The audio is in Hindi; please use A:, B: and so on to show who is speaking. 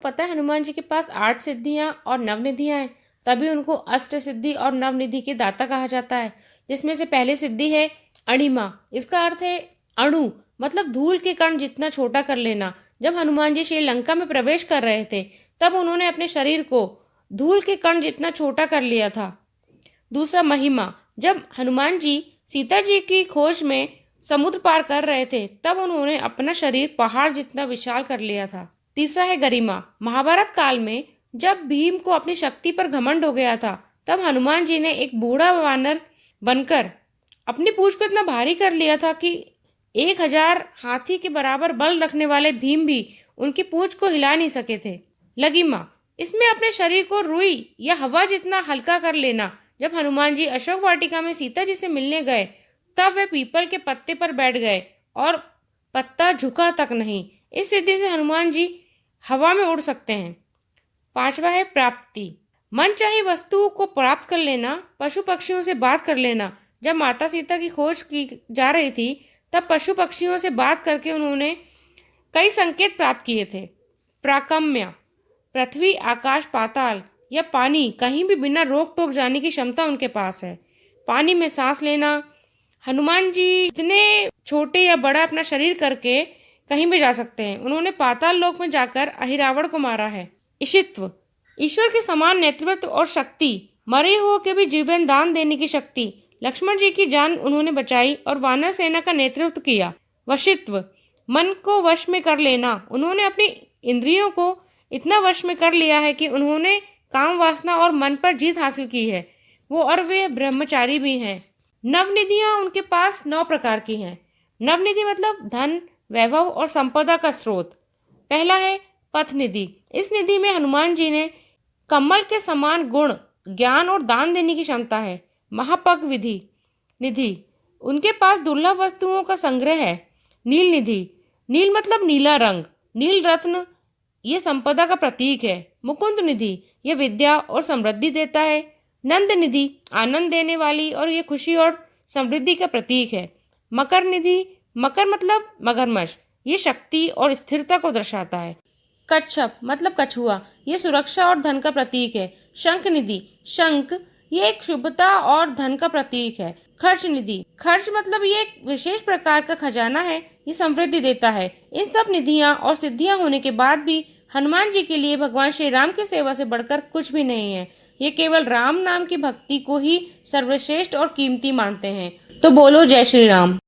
A: पता है हनुमान जी के पास 8 सिद्धियां और नवनिधियां हैं, तभी उनको अष्ट सिद्धि और नवनिधि के दाता कहा जाता है। जिसमें से पहली सिद्धि है अणिमा। इसका अर्थ है अणु, मतलब धूल के कण जितना छोटा कर लेना। जब हनुमान जी श्रीलंका में प्रवेश कर रहे थे, तब उन्होंने अपने शरीर को धूल के कण जितना छोटा कर लिया था। दूसरा महिमा। जब हनुमान जी सीता जी की खोज में समुद्र पार कर रहे थे, तब उन्होंने अपना शरीर पहाड़ जितना विशाल कर लिया था। तीसरा है गरिमा। महाभारत काल में जब भीम को अपनी शक्ति पर घमंड हो गया था, तब हनुमान जी ने एक बूढ़ा वानर बनकर अपनी पूंछ को इतना भारी कर लिया था कि 1000 हाथी के बराबर बल रखने वाले भीम भी उनकी पूंछ को हिला नहीं सके थे। लगिमा। इसमें अपने शरीर को रुई या हवा जितना हल्का कर लेना। जब हनुमान जी अशोक वाटिका में सीता जी से मिलने गए, तब वे पीपल के पत्ते पर बैठ गए और पत्ता झुका तक नहीं। इस सिद्धि से हनुमान जी हवा में उड़ सकते हैं। पांचवा है प्राप्ति। मन चाही वस्तु को प्राप्त कर लेना, पशु पक्षियों से बात कर लेना। जब माता सीता की खोज की जा रही थी, तब पशु पक्षियों से बात करके उन्होंने कई संकेत प्राप्त किए थे। प्राकम्य। पृथ्वी, आकाश, पाताल या पानी कहीं भी बिना रोक टोक जाने की क्षमता उनके पास है। पानी में सांस लेना। हनुमान जी इतने छोटे या बड़ा अपना शरीर करके कहीं भी जा सकते हैं। उन्होंने पाताल लोक में जाकर अहिरावण को मारा है। ईशित्व। ईश्वर के समान नेतृत्व और शक्ति। मरे हुए के भी जीवन दान देने की शक्ति। लक्ष्मण जी की जान उन्होंने बचाई और वानर सेना का नेतृत्व किया। वशित्व। मन को वश में कर लेना। उन्होंने अपनी इंद्रियों को इतना वश में कर लिया है कि उन्होंने काम वासना और मन पर जीत हासिल की है। वो और वे ब्रह्मचारी भी हैं। नवनिधियां उनके पास 9 प्रकार की हैं। नवनिधि मतलब धन, वैभव और संपदा का स्रोत। पहला है पथ निधि। इस निधि में हनुमान जी ने कमल के समान गुण, ज्ञान और दान देने की क्षमता है। महापग विधि निधि। उनके पास दुर्लभ वस्तुओं का संग्रह है। नील निधि। नील मतलब नीला रंग। नील रत्न ये संपदा का प्रतीक है। मुकुंद निधि ये विद्या और समृद्धि देता है। नंद निधि आनंद देने वाली और ये खुशी और समृद्धि का प्रतीक है। मकर निधि। मकर मतलब मगरमच्छ, ये शक्ति और स्थिरता को दर्शाता है। कच्छप मतलब कछुआ, ये सुरक्षा और धन का प्रतीक है। शंख निधि। शंख ये एक शुभता और धन का प्रतीक है। खर्च निधि। खर्च मतलब ये एक विशेष प्रकार का खजाना है, ये समृद्धि देता है। इन सब निधियां और सिद्धियां होने के बाद भी हनुमान जी के लिए भगवान श्री राम की सेवा से बढ़कर कुछ भी नहीं है। ये केवल राम नाम की भक्ति को ही सर्वश्रेष्ठ और कीमती मानते हैं। तो बोलो जय श्री राम।